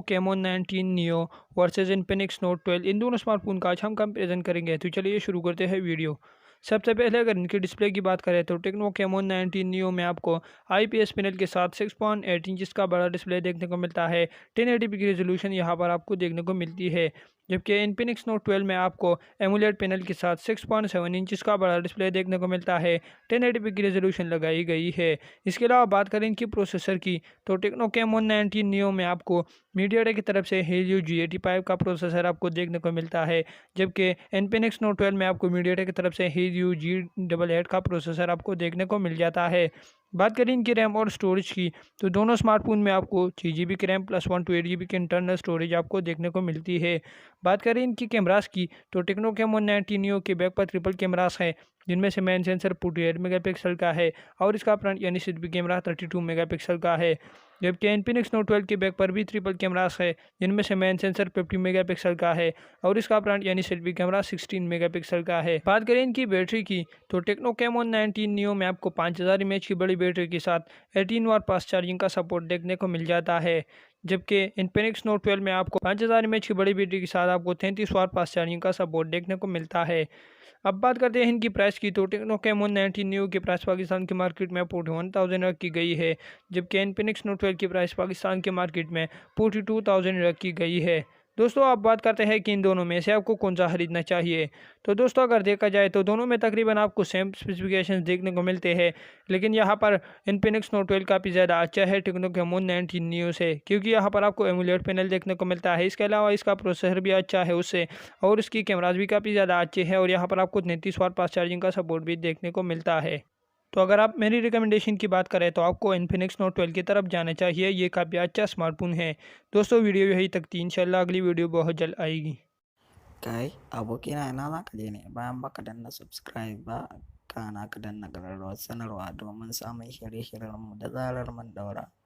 Camon 19 Neo versus Infinix Note 12, इन दोनों smartphone का आज हम कंपैरिजन करेंगे। तो चलिए शुरू करते हैं वीडियो। सबसे पहले अगर इनकी डिस्प्ले की बात करें तो टेक्नो कैमोन 19 नियो में आपको IPS पैनल के साथ 6.8 इंच का बड़ा डिस्प्ले देखने को मिलता है। 1080p की रेजोल्यूशन यहाँ पर आपको देखने को मिलती है, जबकि इन्फिनिक्स नोट 12 में आपको एमुलेट पैनल के साथ 6.7 इंच का बड़ा डिस्प्ले देखने को मिलता है। 1080p की रेजोल्यूशन लगाई गई है। इसके अलावा बात करें इनकी प्रोसेसर की तो टेक्नो कैमोन 19 नियो में आपको मीडियाटेक की तरफ से Helio G85 का प्रोसेसर आपको देखने को मिलता है, जबकि इन्फिनिक्स नोट 12 में आपको मीडियाटेक की तरफ से Helio G88 का प्रोसेसर आपको देखने को मिल जाता है। बात करें इनकी रैम और स्टोरेज की तो दोनों स्मार्टफोन में आपको 6 GB की रैम प्लस 128 GB की इंटरनल स्टोरेज आपको देखने को मिलती है। बात करें इनकी कैमरास की तो टेक्नो कैमोन 19 नियो के बैक पर ट्रिपल कैमरास है, जिनमें से मेन सेंसर 48 मेगापिक्सल का है और इसका फ्रंट यानी सेल्फी कैमरा 32 मेगापिक्सल का है। जबकि इन्फिनिक्स नोट 12 के बैक पर भी ट्रिपल कैमरास है, जिनमें से मेन सेंसर 50 मेगापिक्सल का है और इसका फ्रंट यानी सेल्फी कैमरा 16 मेगापिक्सल का है। बात करें इनकी बैटरी की तो टेक्नो कैमोन 19 नियो में आपको 5000 mAh की बड़ी बैटरी के साथ 18 वाट फास्ट चार्जिंग का सपोर्ट देखने को मिल जाता है, जबकि इन्फिनिक्स नोट 12 में आपको 5000 mAh की बड़ी बैटरी के साथ आपको 33 वाट फास्ट चार्जिंग का सपोर्ट देखने को मिलता है। अब बात करते हैं इनकी प्राइस की तो टेक्नो कैमोन 19 न्यू की प्राइस पाकिस्तान की मार्केट में 41,000 रखी गई है, जबकि इन्फिनिक्स नोट 12 की प्राइस पाकिस्तान के मार्केट में 42,000 रखी गई है। दोस्तों आप बात करते हैं कि इन दोनों में से आपको कौन सा खरीदना चाहिए। तो दोस्तों अगर देखा जाए तो दोनों में तकरीबन आपको सेम स्पेसिफिकेशंस देखने को मिलते हैं, लेकिन यहाँ पर इन्फिनिक्स नोट 12 काफ़ी ज़्यादा अच्छा है टेक्नो कैमोन 19 न्यू से, क्योंकि यहाँ पर आपको एमुलेट पैनल देखने को मिलता है। इसके अलावा इसका प्रोसेसर भी अच्छा है उससे, और इसकी कैमराज भी काफ़ी ज़्यादा अच्छे हैं, और यहाँ पर आपको 33 वाट फास्ट चार्जिंग का सपोर्ट भी देखने को मिलता है। तो अगर आप मेरी रिकमेंडेशन की बात करें तो आपको इन्फिनिक्स नोट 12 की तरफ जाना चाहिए, ये काफ़ी अच्छा स्मार्टफोन है। दोस्तों वीडियो यही तक थी, इंशाल्लाह अगली वीडियो बहुत जल्द आएगी। Kai abokina ina za ka je ne bayan baka danna subscribe ba kana ka danna ƙararrawar sanarwa domin samun shirye-shiryenmu da zarar mun daura.